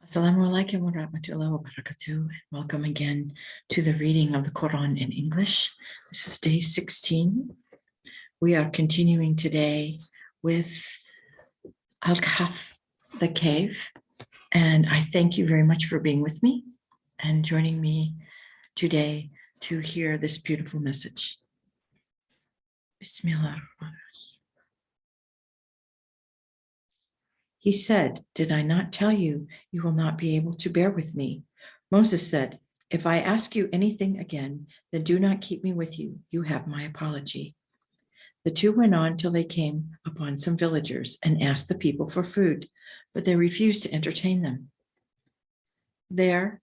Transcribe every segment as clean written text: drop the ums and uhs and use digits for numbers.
Assalamu alaikum wa rahmatullahi wa barakatuh. Welcome again to the reading of the Quran in English. This is day 16. We are continuing today with Al-Kahf, the cave. And I thank you very much for being with me and joining me today to hear this beautiful message. Bismillah. He said, "Did I not tell you, you will not be able to bear with me?" Moses said, "If I ask you anything again, then do not keep me with you. You have my apology." The two went on till they came upon some villagers and asked the people for food, but they refused to entertain them. There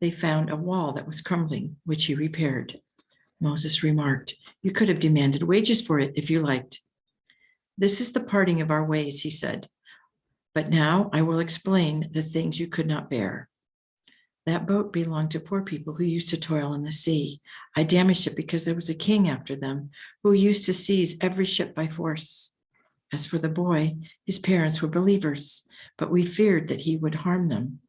they found a wall that was crumbling, which he repaired. Moses remarked, "You could have demanded wages for it if you liked." "This is the parting of our ways," he said. "But now I will explain the things you could not bear. That boat belonged to poor people who used to toil in the sea. I damaged it because there was a king after them who used to seize every ship by force. As for the boy, his parents were believers, but we feared that he would harm them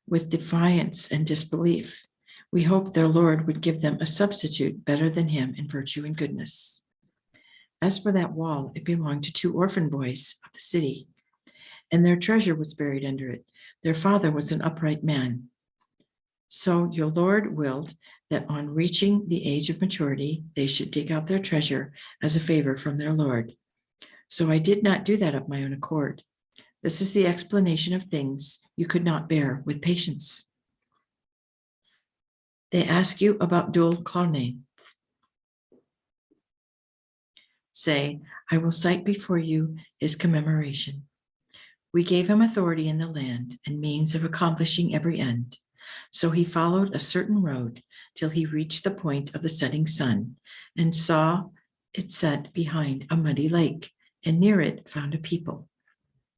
with defiance and disbelief. We hoped their Lord would give them a substitute better than him in virtue and goodness. As for that wall, it belonged to two orphan boys of the city, and their treasure was buried under it. Their father was an upright man. So your Lord willed that on reaching the age of maturity, they should dig out their treasure as a favor from their Lord. So I did not do that of my own accord. This is the explanation of things you could not bear with patience." They ask you about Dhul Qarnayn. Say, I will cite before you his commemoration. We gave him authority in the land and means of accomplishing every end. So he followed a certain road till he reached the point of the setting sun and saw it set behind a muddy lake, and near it found a people.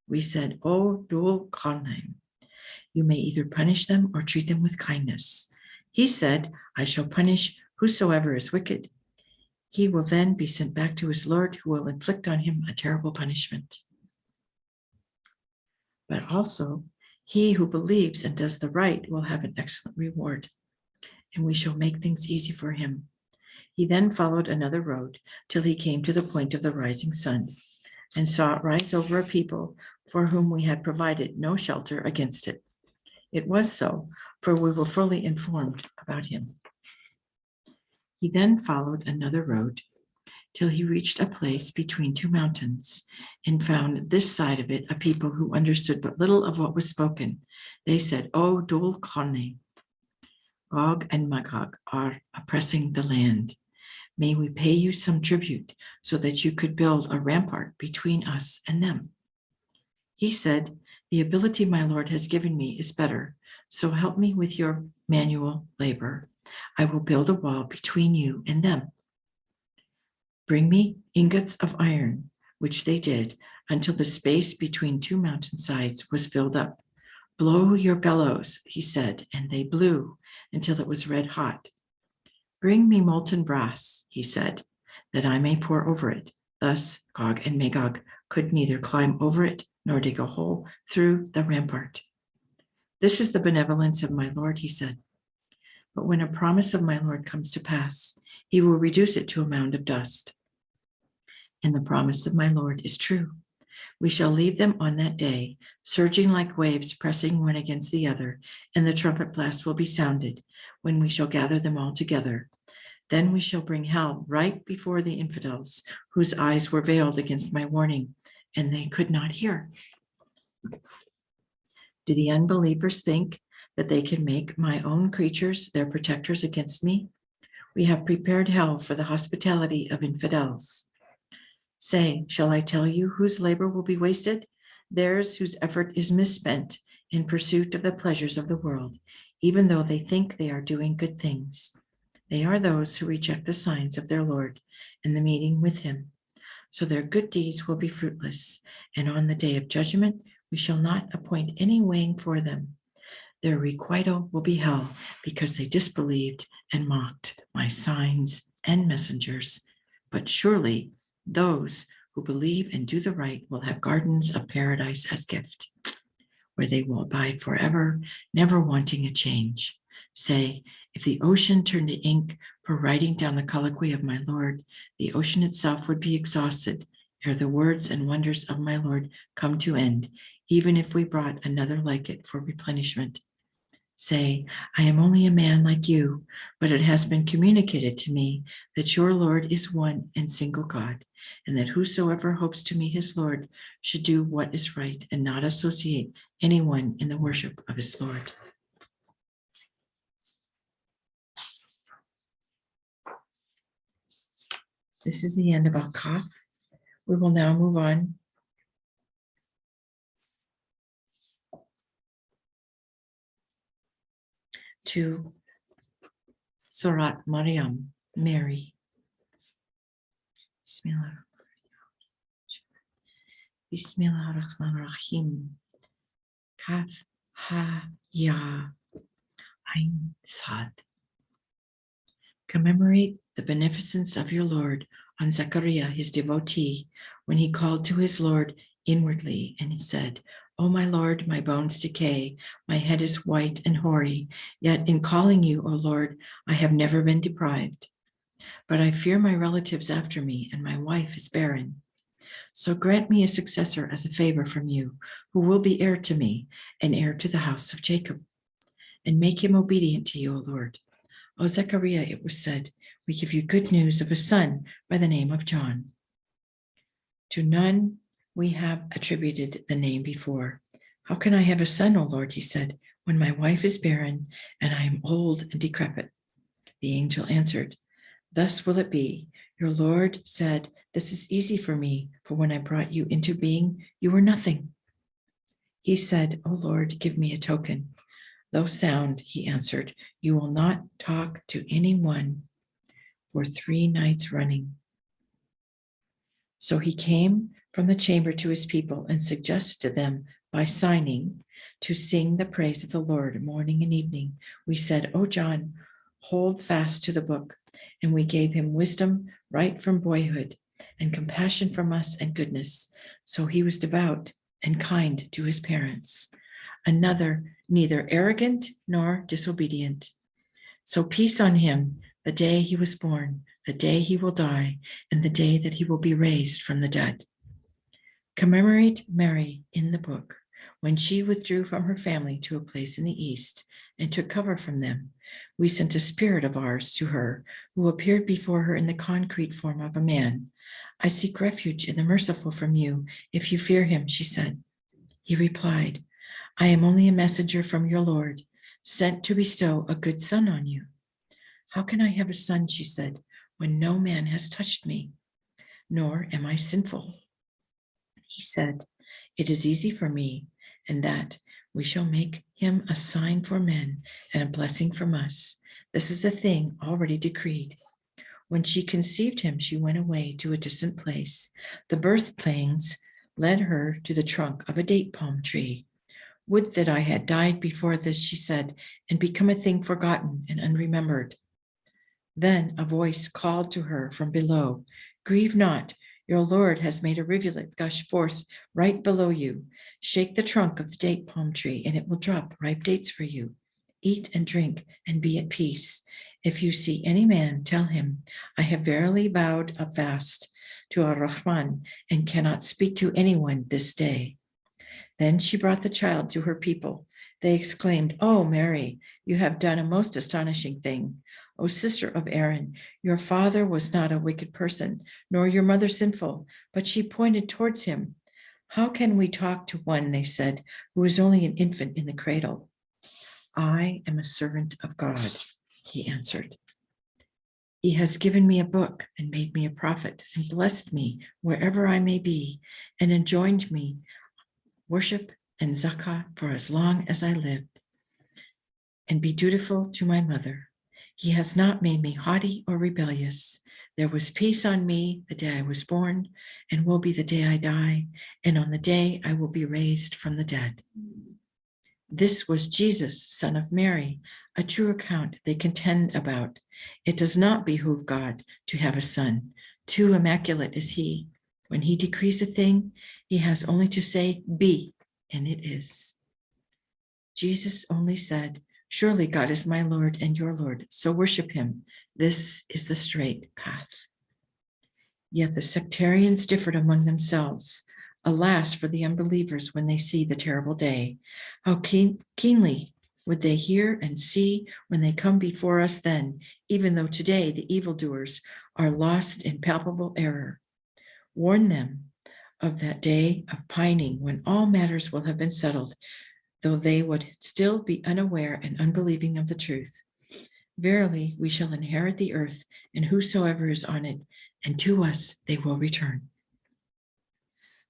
We said, "O Dhul Qarnayn, you may either punish them or treat them with kindness." He said, "I shall punish whosoever is wicked. He will then be sent back to his Lord, who will inflict on him a terrible punishment. But also, he who believes and does the right will have an excellent reward, and we shall make things easy for him." He then followed another road till he came to the point of the rising sun and saw it rise over a people for whom we had provided no shelter against it. It was so, for we were fully informed about him. He then followed another road till he reached a place between two mountains and found this side of it a people who understood but little of what was spoken. They said, "O Dhul Qarnayn, Gog and Magog are oppressing the land. May we pay you some tribute so that you could build a rampart between us and them?" He said, "The ability my Lord has given me is better, so help me with your manual labor. I will build a wall between you and them. Bring me ingots of iron," which they did, until the space between two mountainsides was filled up. "Blow your bellows," he said, and they blew until it was red hot. "Bring me molten brass," he said, "that I may pour over it." Thus Gog and Magog could neither climb over it nor dig a hole through the rampart. "This is the benevolence of my Lord," he said. "But when a promise of my Lord comes to pass, he will reduce it to a mound of dust. And the promise of my Lord is true. We shall leave them on that day, surging like waves, pressing one against the other, and the trumpet blast will be sounded when we shall gather them all together. Then we shall bring hell right before the infidels, whose eyes were veiled against my warning, and they could not hear. Do the unbelievers think that they can make my own creatures their protectors against me? We have prepared hell for the hospitality of infidels. Say, shall I tell you whose labor will be wasted? Theirs whose effort is misspent in pursuit of the pleasures of the world, even though they think they are doing good things. They are those who reject the signs of their Lord and the meeting with him. So their good deeds will be fruitless, and on the day of judgment we shall not appoint any weighing for them. Their requital will be hell, because they disbelieved and mocked my signs and messengers. But surely those who believe and do the right will have gardens of paradise as gift. where they will abide forever, never wanting a change. Say, if the ocean turned to ink for writing down the colloquy of my Lord, the ocean itself would be exhausted ere the words and wonders of my Lord come to end, even if we brought another like it for replenishment. Say, I am only a man like you, but it has been communicated to me that your Lord is one and single God, and that whosoever hopes to meet his Lord should do what is right and not associate anyone in the worship of his Lord. This is the end of Al-Kahf. We will now move on to Surat Maryam, Mary. Bismillah. Bismillah ar-Rahman ar-Rahim. Kaf, ha, ya, ain, sad. Commemorate the beneficence of your Lord on Zechariah, his devotee, when he called to his Lord inwardly, and he said, O my Lord, my bones decay, my head is white and hoary, yet in calling you, O Lord, I have never been deprived. But I fear my relatives after me, and my wife is barren. So grant me a successor as a favor from you, who will be heir to me, and heir to the house of Jacob, and make him obedient to you, O Lord. O Zechariah, it was said, we give you good news of a son by the name of John. To none we have attributed the name before. How can I have a son, O Lord, he said, when my wife is barren and I am old and decrepit? The angel answered, thus will it be. Your Lord said, this is easy for me, for when I brought you into being, you were nothing. He said, O Lord, give me a token. Though sound, he answered, you will not talk to anyone for 3 nights running. So he came from the chamber to his people and suggested to them by signing to sing the praise of the Lord morning and evening. We said, O John, hold fast to the book. And we gave him wisdom right from boyhood and compassion from us and goodness. So he was devout and kind to his parents. Another, neither arrogant nor disobedient. So peace on him the day he was born, the day he will die, and the day that he will be raised from the dead. Commemorate Mary in the book when she withdrew from her family to a place in the east and took cover from them. We sent a spirit of ours to her, who appeared before her in the concrete form of a man. I seek refuge in the merciful from you, if you fear him, she said. He replied, I am only a messenger from your Lord, sent to bestow a good son on you. How can I have a son, she said, when no man has touched me, nor am I sinful? He said, it is easy for me, and that we shall make him a sign for men and a blessing from us. This is a thing already decreed. When she conceived him, she went away to a distant place. The birth pangs led her to the trunk of a date palm tree. Would that I had died before this, she said, and become a thing forgotten and unremembered. Then a voice called to her from below, grieve not, your Lord has made a rivulet gush forth right below you. Shake the trunk of the date palm tree, and it will drop ripe dates for you. Eat and drink and be at peace. If you see any man, tell him, I have verily vowed a fast to Ar-Rahman and cannot speak to anyone this day. Then she brought the child to her people. They exclaimed, Oh, Mary, you have done a most astonishing thing. O sister of Aaron, your father was not a wicked person, nor your mother sinful, but she pointed towards him. How can we talk to one, they said, who is only an infant in the cradle? I am a servant of God, he answered. He has given me a book and made me a prophet and blessed me wherever I may be and enjoined me worship and zakah for as long as I lived and be dutiful to my mother. He has not made me haughty or rebellious. There was peace on me the day I was born and will be the day I die, and on the day I will be raised from the dead. This was Jesus, son of Mary, a true account they contend about. It does not behoove God to have a son. Too immaculate is he. When he decrees a thing, he has only to say, be, and it is. Jesus only said, "Surely God is my Lord and your Lord, so worship him. This is the straight path." Yet the sectarians differed among themselves. Alas for the unbelievers when they see the terrible day. How keenly would they hear and see when they come before us then, even though today the evildoers are lost in palpable error. Warn them of that day of pining when all matters will have been settled, though they would still be unaware and unbelieving of the truth. Verily, we shall inherit the earth, and whosoever is on it, and to us they will return.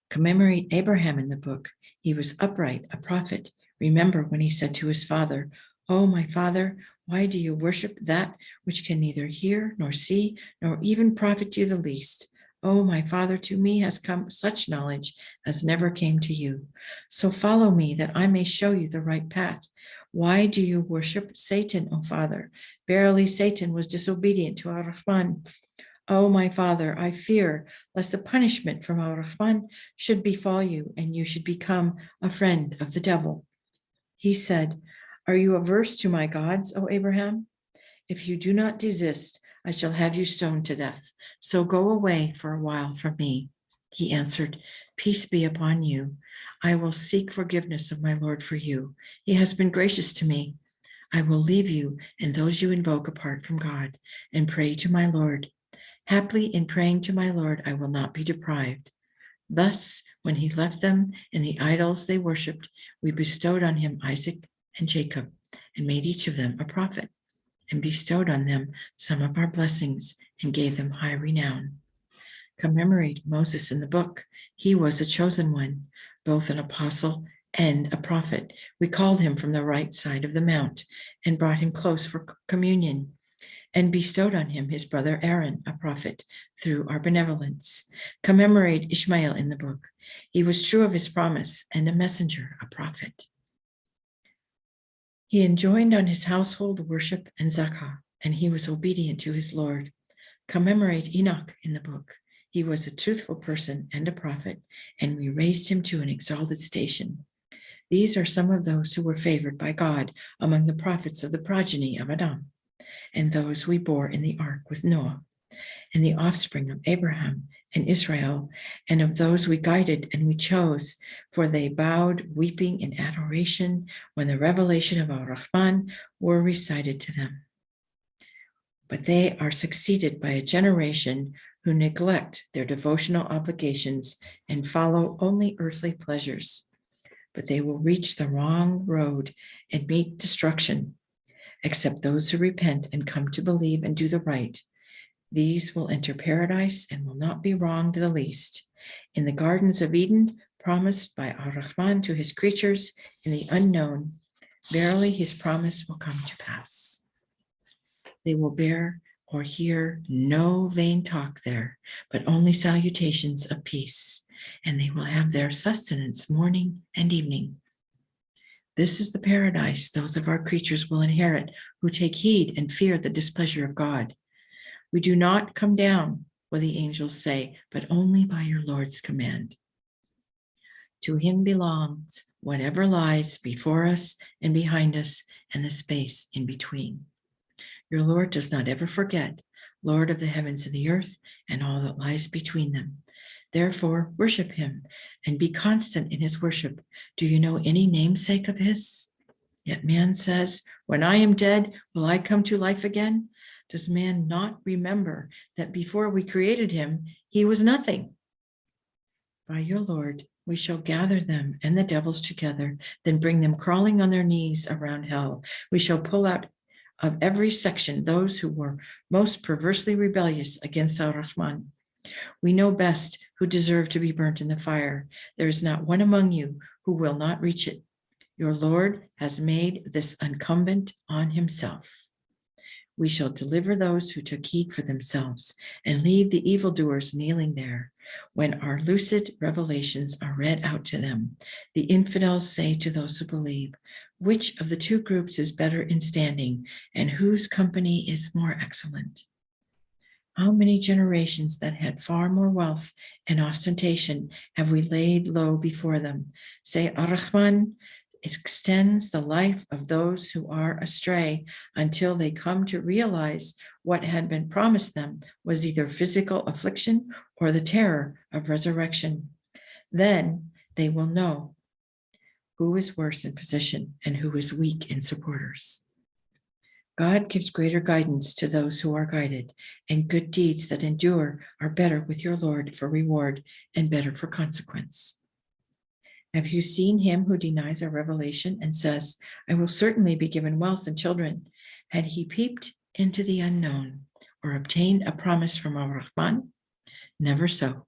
Commemorate Abraham in the book. He was upright, a prophet. Remember when he said to his father, "Oh, my father, why do you worship that which can neither hear nor see, nor even profit you the least? Oh, my father, to me has come such knowledge as never came to you. So follow me that I may show you the right path. Why do you worship Satan, O father? Verily, Satan was disobedient to ar-Rahman. Oh, my father, I fear lest the punishment from ar-Rahman should befall you and you should become a friend of the devil." He said, "Are you averse to my gods, O Abraham? If you do not desist, I shall have you stoned to death. So go away for a while from me." He answered, "Peace be upon you. I will seek forgiveness of my Lord for you. He has been gracious to me. I will leave you and those you invoke apart from God and pray to my Lord. Haply in praying to my Lord, I will not be deprived." Thus, when he left them and the idols they worshipped, we bestowed on him Isaac and Jacob and made each of them a prophet, and bestowed on them some of our blessings and gave them high renown. Commemorate Moses in the book. He was a chosen one, both an apostle and a prophet. We called him from the right side of the mount and brought him close for communion, and bestowed on him his brother Aaron, a prophet, through our benevolence. Commemorate Ishmael in the book. He was true of his promise and a messenger, a prophet. He enjoined on his household worship and zakah, and he was obedient to his Lord. Commemorate Enoch in the book. He was a truthful person and a prophet, and we raised him to an exalted station. These are some of those who were favored by God among the prophets of the progeny of Adam, and those we bore in the ark with Noah, and the offspring of Abraham and Israel, and of those we guided and we chose, for they bowed weeping in adoration when the revelation of ar-Rahman were recited to them. But they are succeeded by a generation who neglect their devotional obligations and follow only earthly pleasures. But they will reach the wrong road and meet destruction, except those who repent and come to believe and do the right. These will enter paradise and will not be wronged the least. In the gardens of Eden, promised by ar-Rahman to his creatures in the unknown, verily his promise will come to pass. They will bear or hear no vain talk there, but only salutations of peace, and they will have their sustenance morning and evening. This is the paradise those of our creatures will inherit who take heed and fear the displeasure of God. We do not come down, will the angels say, but only by your Lord's command. To him belongs whatever lies before us and behind us and the space in between. Your Lord does not ever forget, Lord of the heavens and the earth and all that lies between them. Therefore, worship him and be constant in his worship. Do you know any namesake of his? Yet man says, when I am dead, will I come to life again? Does man not remember that before we created him, he was nothing? By your Lord, we shall gather them and the devils together, then bring them crawling on their knees around hell. We shall pull out of every section those who were most perversely rebellious against ar-Rahman. We know best who deserve to be burnt in the fire. There is not one among you who will not reach it. Your Lord has made this incumbent on himself. We shall deliver those who took heed for themselves and leave the evildoers kneeling there. When our lucid revelations are read out to them, the infidels say to those who believe, which of the two groups is better in standing and whose company is more excellent? How many generations that had far more wealth and ostentation have we laid low before them? Say, ar-Rahman extends the life of those who are astray until they come to realize what had been promised them was either physical affliction or the terror of resurrection. Then they will know who is worse in position and who is weak in supporters. God gives greater guidance to those who are guided, and good deeds that endure are better with your Lord for reward and better for consequence. Have you seen him who denies our revelation and says, I will certainly be given wealth and children? Had he peeped into the unknown or obtained a promise from al-Rahman? Never so.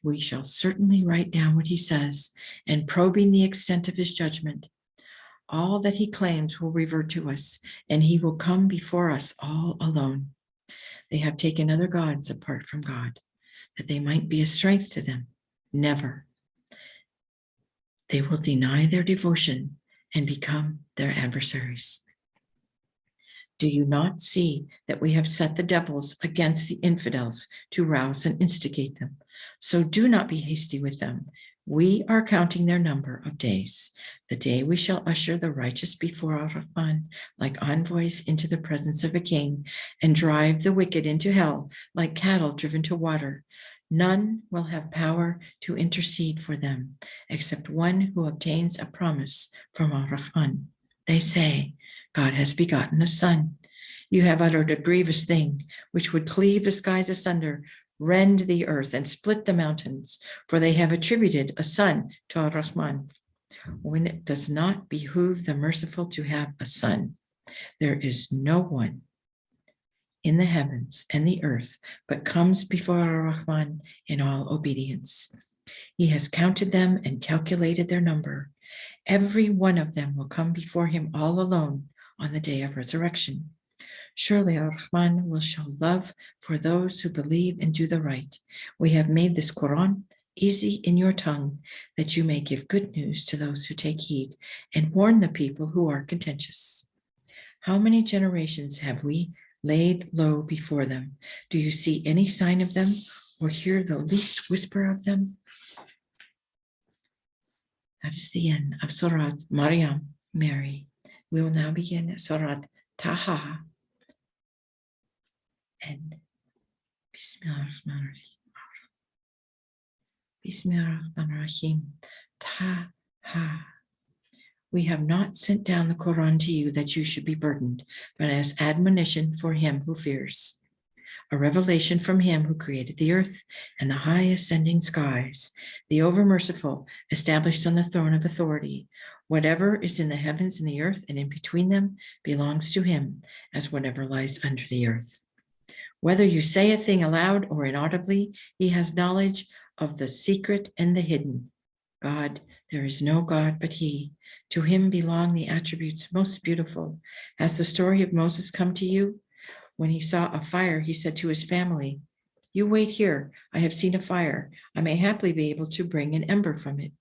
We shall certainly write down what he says, and probing the extent of his judgment, all that he claims will revert to us, and he will come before us all alone. They have taken other gods apart from God, that they might be a strength to them. Never. They will deny their devotion and become their adversaries. Do you not see that we have set the devils against the infidels to rouse and instigate them? So do not be hasty with them. We are counting their number of days. The day we shall usher the righteous before al-Rahman like envoys into the presence of a king, and drive the wicked into hell like cattle driven to water. None will have power to intercede for them except one who obtains a promise from al-Rahman. They say, God has begotten a son. You have uttered a grievous thing, which would cleave the skies asunder, rend the earth, and split the mountains, for they have attributed a son to al-Rahman, when it does not behoove the merciful to have a son. There is no one in the heavens and the earth, but comes before al-Rahman in all obedience. He has counted them and calculated their number. Every one of them will come before him all alone on the day of resurrection. Surely al-Rahman will show love for those who believe and do the right. We have made this Quran easy in your tongue, that you may give good news to those who take heed and warn the people who are contentious. How many generations have we laid low before them? Do you see any sign of them or hear the least whisper of them? That is the end of Surat Maryam, Mary. We will now begin Surat Taha. And Bismillahirrahmanirrahim. Bismillahirrahmanirrahim. Taha. We have not sent down the Quran to you that you should be burdened, but as admonition for him who fears. A revelation from him who created the earth and the high ascending skies, the over-merciful, established on the throne of authority. Whatever is in the heavens and the earth and in between them belongs to him, as whatever lies under the earth. Whether you say a thing aloud or inaudibly, he has knowledge of the secret and the hidden. God, there is no God but he. To him belong the attributes most beautiful. Has the story of Moses come to you? When he saw a fire, he said to his family, you wait here. I have seen a fire. I may haply be able to bring an ember from it,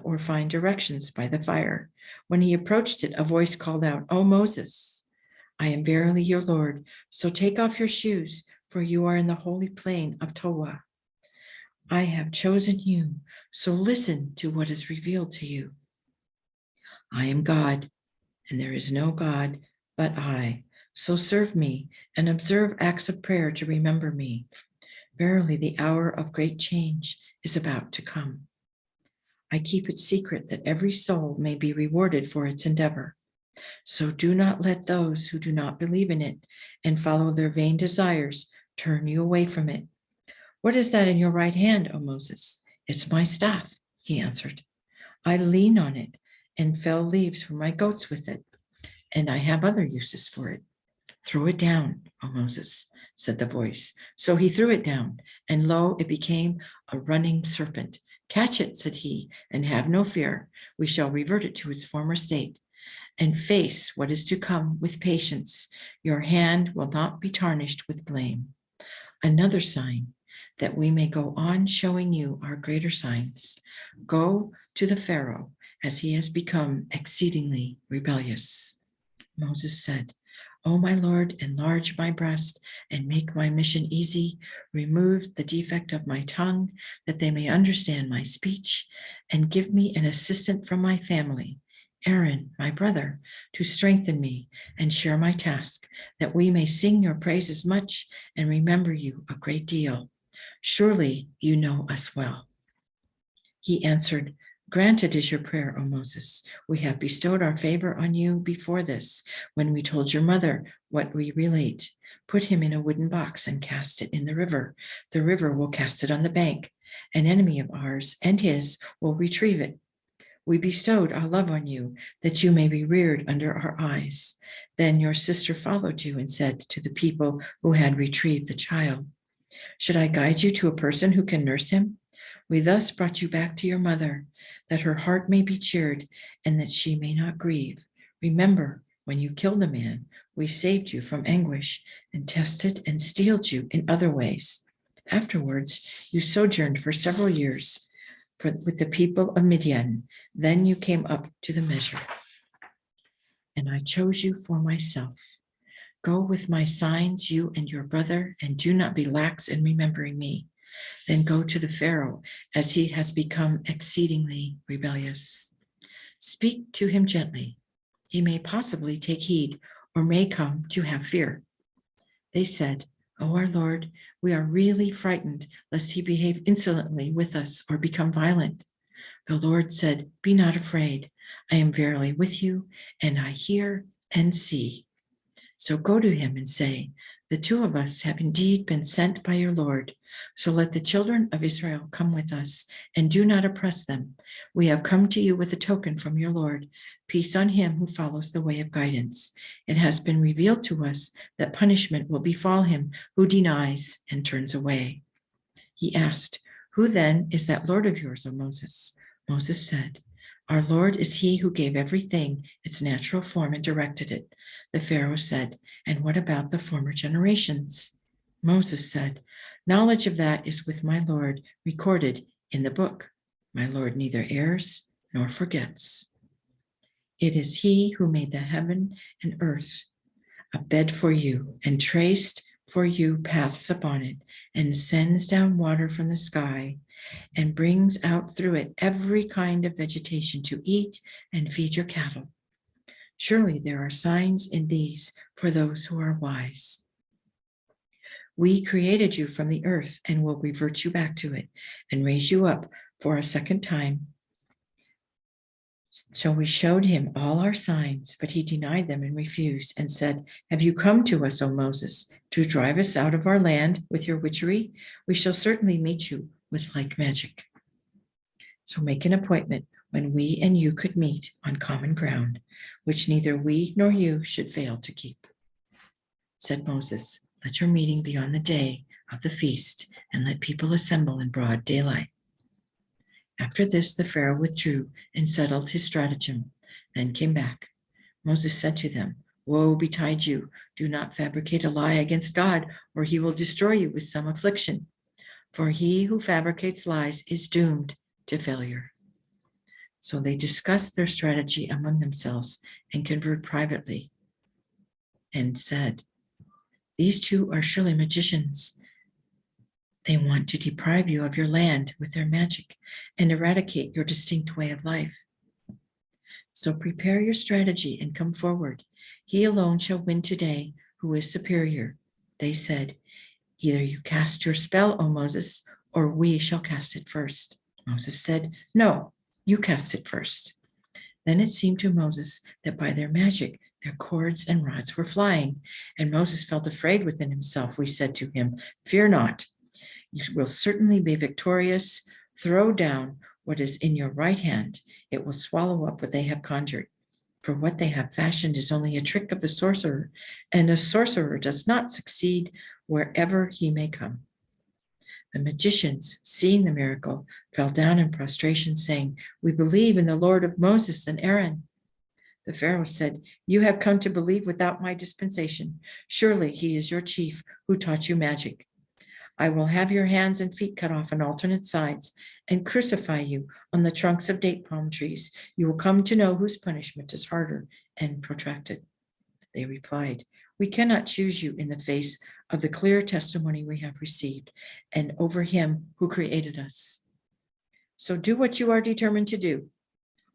or find directions by the fire. When he approached it, a voice called out, O Moses, I am verily your Lord. So take off your shoes, for you are in the holy plain of Tawah. I have chosen you, so listen to what is revealed to you. I am God, and there is no God but I. So serve me and observe acts of prayer to remember me. Verily, the hour of great change is about to come. I keep it secret that every soul may be rewarded for its endeavor. So do not let those who do not believe in it and follow their vain desires turn you away from it. What is that in your right hand, O Moses? It's my staff, he answered. I lean on it and fell leaves for my goats with it, and I have other uses for it. Throw it down, O Moses, said the voice. So he threw it down, and lo, it became a running serpent. Catch it, said he, and have no fear. We shall revert it to its former state and face what is to come with patience. Your hand will not be tarnished with blame. Another sign, that we may go on showing you our greater signs. Go to the Pharaoh, as he has become exceedingly rebellious. Moses said, O my Lord, enlarge my breast and make my mission easy. Remove the defect of my tongue, that they may understand my speech, and give me an assistant from my family, Aaron, my brother, to strengthen me and share my task, that we may sing your praises much and remember you a great deal. Surely you know us well. He answered, Granted is your prayer, O Moses. We have bestowed our favor on you before this, when we told your mother what we relate. Put him in a wooden box and cast it in the river. The river will cast it on the bank. An enemy of ours and his will retrieve it. We bestowed our love on you, that you may be reared under our eyes. Then your sister followed you and said to the people who had retrieved the child, Should I guide you to a person who can nurse him? We thus brought you back to your mother, that her heart may be cheered and that she may not grieve. Remember, when you killed a man, we saved you from anguish and tested and steeled you in other ways. Afterwards, you sojourned for several years with the people of Midian. Then you came up to the measure, and I chose you for myself. Go with my signs, you and your brother, and do not be lax in remembering me. Then go to the Pharaoh, as he has become exceedingly rebellious. Speak to him gently. He may possibly take heed, or may come to have fear. They said, O our Lord, we are really frightened lest he behave insolently with us or become violent. The Lord said, Be not afraid. I am verily with you, and I hear and see. So go to him and say, The two of us have indeed been sent by your Lord. So let the children of Israel come with us, and do not oppress them. We have come to you with a token from your Lord. Peace on him who follows the way of guidance. It has been revealed to us that punishment will befall him who denies and turns away. He asked, Who then is that Lord of yours, O Moses? Moses said, Our Lord is he who gave everything its natural form and directed it. The Pharaoh said, And what about the former generations? Moses said, Knowledge of that is with my Lord, recorded in the book. My Lord neither errs nor forgets. It is he who made the heaven and earth, a bed for you, and traced for you paths upon it, and sends down water from the sky, and brings out through it every kind of vegetation to eat and feed your cattle. Surely there are signs in these for those who are wise. We created you from the earth and will revert you back to it and raise you up for a second time. So we showed him all our signs, but he denied them and refused and said, Have you come to us, O Moses, to drive us out of our land with your witchery? We shall certainly meet you with like magic. So make an appointment when we and you could meet on common ground, which neither we nor you should fail to keep. Said Moses, Let your meeting be on the day of the feast, and let people assemble in broad daylight. After this, the Pharaoh withdrew and settled his stratagem, then came back. Moses said to them, Woe betide you, do not fabricate a lie against God, or he will destroy you with some affliction. For he who fabricates lies is doomed to failure. So they discussed their strategy among themselves and conferred privately and said, These two are surely magicians. They want to deprive you of your land with their magic and eradicate your distinct way of life. So prepare your strategy and come forward. He alone shall win today, who is superior. They said, Either you cast your spell, O Moses, or we shall cast it first. Moses said, No, you cast it first. Then it seemed to Moses that by their magic, their cords and rods were flying, and Moses felt afraid within himself. We said to him, Fear not. You will certainly be victorious. Throw down what is in your right hand. It will swallow up what they have conjured. For what they have fashioned is only a trick of the sorcerer, and a sorcerer does not succeed wherever he may come. The magicians, seeing the miracle, fell down in prostration, saying, We believe in the Lord of Moses and Aaron. The Pharaoh said, You have come to believe without my dispensation. Surely he is your chief who taught you magic. I will have your hands and feet cut off on alternate sides and crucify you on the trunks of date palm trees. You will come to know whose punishment is harder and protracted. They replied, We cannot choose you in the face of the clear testimony we have received and over him who created us. So do what you are determined to do.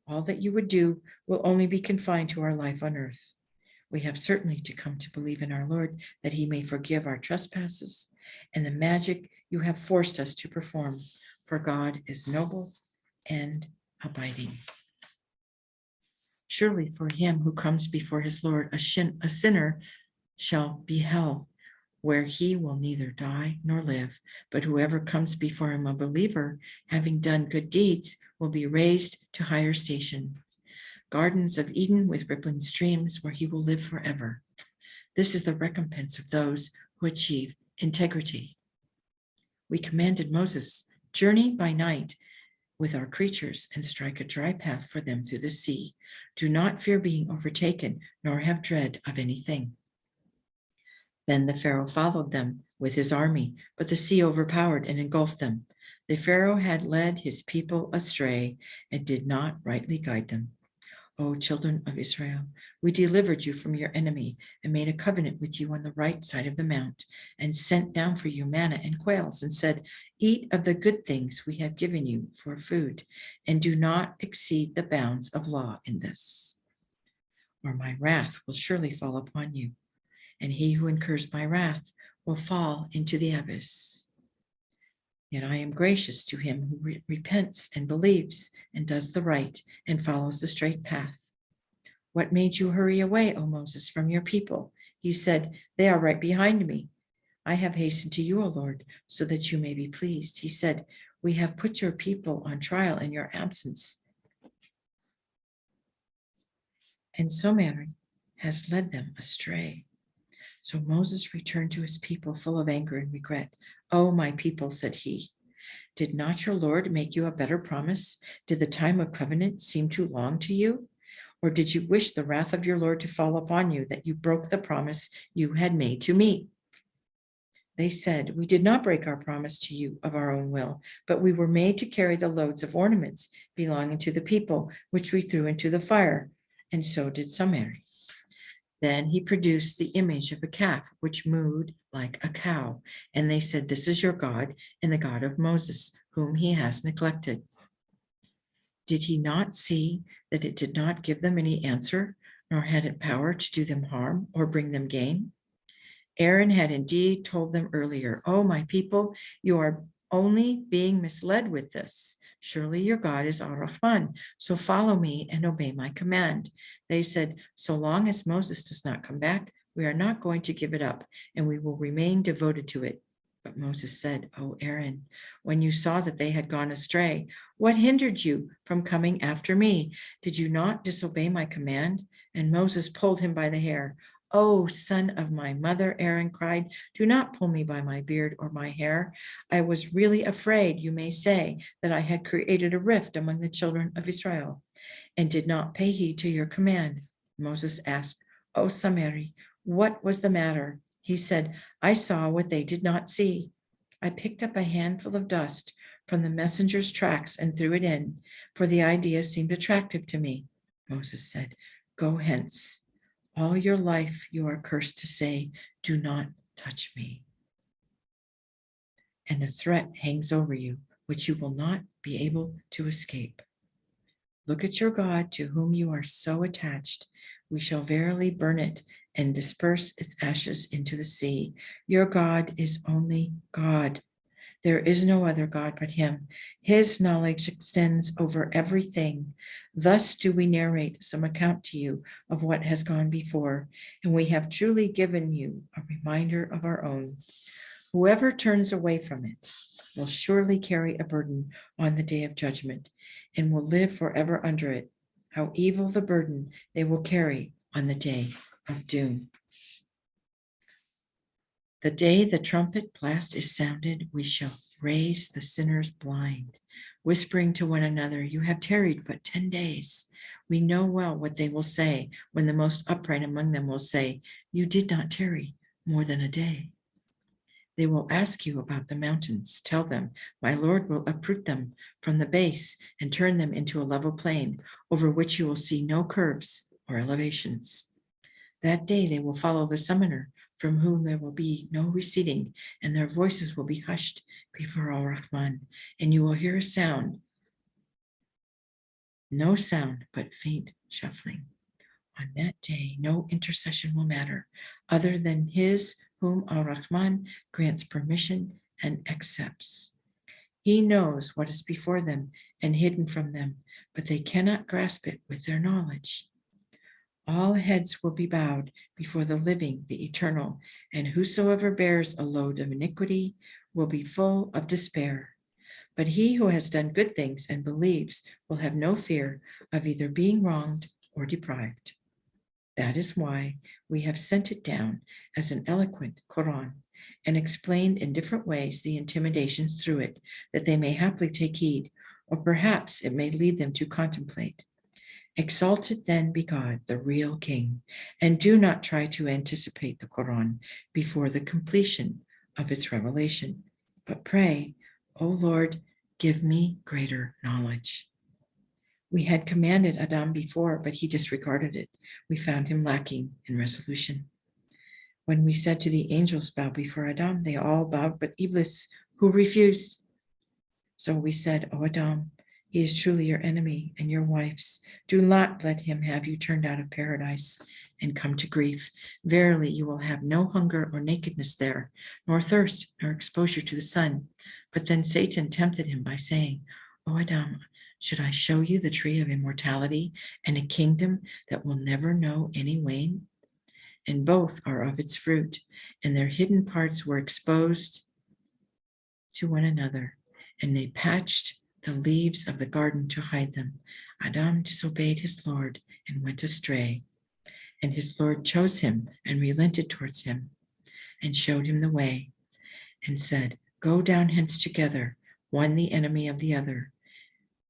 All that you would do will only be confined to our life on earth. We have certainly to come to believe in our Lord that he may forgive our trespasses and the magic you have forced us to perform, for God is noble and abiding. Surely for him who comes before his Lord, a sinner shall be hell, where he will neither die nor live. But whoever comes before him a believer, having done good deeds, will be raised to higher stations, gardens of Eden with rippling streams, where he will live forever. This is the recompense of those who achieve integrity. We commanded Moses, journey by night with our creatures and strike a dry path for them through the sea. Do not fear being overtaken, nor have dread of anything. Then the Pharaoh followed them with his army, but the sea overpowered and engulfed them. The Pharaoh had led his people astray and did not rightly guide them. O children of Israel, we delivered you from your enemy and made a covenant with you on the right side of the mount and sent down for you manna and quails and said, eat of the good things we have given you for food and do not exceed the bounds of law in this, or my wrath will surely fall upon you, and he who incurs my wrath will fall into the abyss. Yet I am gracious to him who repents and believes and does the right and follows the straight path. What made you hurry away, O Moses, from your people? He said, they are right behind me. I have hastened to you, O Lord, so that you may be pleased. He said, we have put your people on trial in your absence. And so Maryam has led them astray. So Moses returned to his people full of anger and regret. Oh, my people, said he, did not your Lord make you a better promise? Did the time of covenant seem too long to you? Or did you wish the wrath of your Lord to fall upon you, that you broke the promise you had made to me? They said, we did not break our promise to you of our own will, but we were made to carry the loads of ornaments belonging to the people, which we threw into the fire, and so did Samaria. Then he produced the image of a calf, which mooed like a cow. And they said, this is your God and the God of Moses, whom he has neglected. Did he not see that it did not give them any answer, nor had it power to do them harm or bring them gain? Aaron had indeed told them earlier, oh, my people, you are only being misled with this. Surely your God is Ar-Rahman, so follow me and obey my command. They said, so long as Moses does not come back, we are not going to give it up, and we will remain devoted to it. But Moses said, oh, Aaron, when you saw that they had gone astray, what hindered you from coming after me? Did you not disobey my command? And Moses pulled him by the hair. Oh, son of my mother, Aaron cried, do not pull me by my beard or my hair. I was really afraid, you may say, that I had created a rift among the children of Israel and did not pay heed to your command. Moses asked, oh, Samaria, what was the matter? He said, I saw what they did not see. I picked up a handful of dust from the messenger's tracks and threw it in, for the idea seemed attractive to me. Moses said, go hence. All your life you are cursed to say, do not touch me. And a threat hangs over you, which you will not be able to escape. Look at your God to whom you are so attached. We shall verily burn it and disperse its ashes into the sea. Your God is only God. There is no other God but him. His knowledge extends over everything. Thus do we narrate some account to you of what has gone before, and we have truly given you a reminder of our own. Whoever turns away from it will surely carry a burden on the day of judgment and will live forever under it. How evil the burden they will carry on the day of doom. The day the trumpet blast is sounded, we shall raise the sinners blind, whispering to one another, you have tarried but 10 days. We know well what they will say when the most upright among them will say, you did not tarry more than a day. They will ask you about the mountains. Tell them, my Lord will uproot them from the base and turn them into a level plain over which you will see no curves or elevations. That day they will follow the summoner, from whom there will be no receding, and their voices will be hushed before al-Rahman, and you will hear a sound, no sound but faint shuffling. On that day, no intercession will matter other than his whom al-Rahman grants permission and accepts. He knows what is before them and hidden from them, but they cannot grasp it with their knowledge. All heads will be bowed before the living, the eternal, and whosoever bears a load of iniquity will be full of despair. But he who has done good things and believes will have no fear of either being wronged or deprived. That is why we have sent it down as an eloquent Quran and explained in different ways the intimidations through it, that they may haply take heed, or perhaps it may lead them to contemplate. Exalted then be God, the real King, and do not try to anticipate the Quran before the completion of its revelation, but pray, O Lord, give me greater knowledge. We had commanded Adam before, but he disregarded it. We found him lacking in resolution. When we said to the angels, bow before Adam, they all bowed, but Iblis, who refused. So we said, O Adam, he is truly your enemy and your wife's. Do not let him have you turned out of paradise and come to grief. Verily, you will have no hunger or nakedness there, nor thirst, nor exposure to the sun. But then Satan tempted him by saying, O Adam, should I show you the tree of immortality and a kingdom that will never know any wane? And both are of its fruit, and their hidden parts were exposed to one another, and they patched the leaves of the garden to hide them. Adam disobeyed his Lord and went astray, and his Lord chose him and relented towards him and showed him the way and said, go down hence together, one the enemy of the other.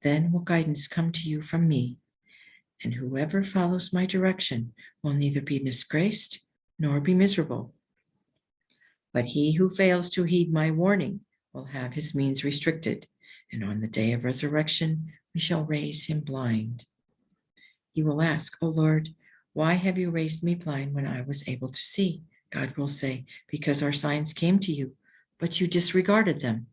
Then will guidance come to you from me, and whoever follows my direction will neither be disgraced nor be miserable. But he who fails to heed my warning will have his means restricted, and on the day of resurrection we shall raise him blind. He will ask, O Lord, why have you raised me blind when I was able to see? God will say, because our signs came to you, but you disregarded them.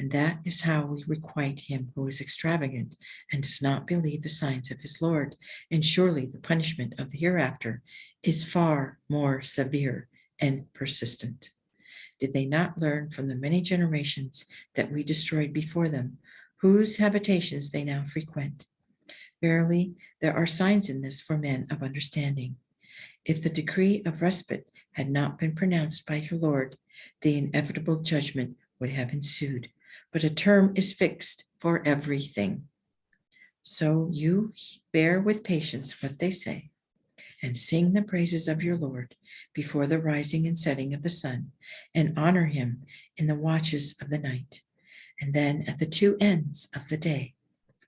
And that is how we requite him who is extravagant and does not believe the signs of his Lord. And surely the punishment of the hereafter is far more severe and persistent. Did they not learn from the many generations that we destroyed before them, whose habitations they now frequent? Verily, there are signs in this for men of understanding. If the decree of respite had not been pronounced by your Lord, the inevitable judgment would have ensued. But a term is fixed for everything. So you bear with patience what they say, and sing the praises of your Lord before the rising and setting of the sun, and honor him in the watches of the night, and then at the two ends of the day,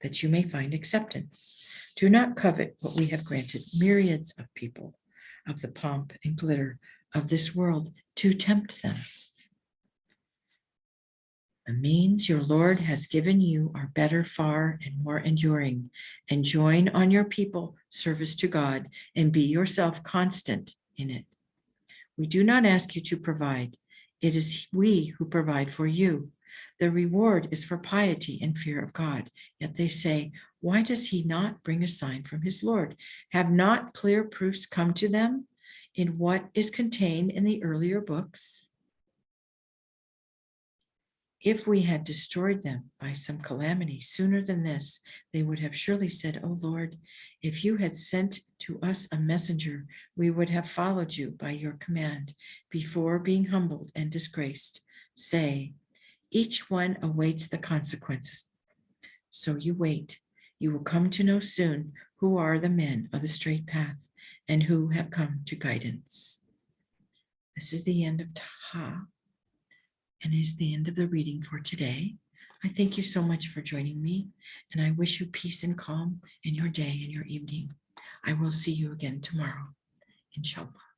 that you may find acceptance. Do not covet what we have granted myriads of people, of the pomp and glitter of this world, to tempt them. The means your Lord has given you are better far and more enduring, and join on your people service to God and be yourself constant in it. We do not ask you to provide. It is we who provide for you. The reward is for piety and fear of God. Yet they say, why does he not bring a sign from his Lord? Have not clear proofs come to them in what is contained in the earlier books? If we had destroyed them by some calamity sooner than this, they would have surely said, O Lord, if you had sent to us a messenger, we would have followed you by your command before being humbled and disgraced. Say, each one awaits the consequences. So you wait. You will come to know soon who are the men of the straight path and who have come to guidance. This is the end of Taha. And is the end of the reading for today. I thank you so much for joining me, and I wish you peace and calm in your day and your evening. I will see you again tomorrow, inshallah.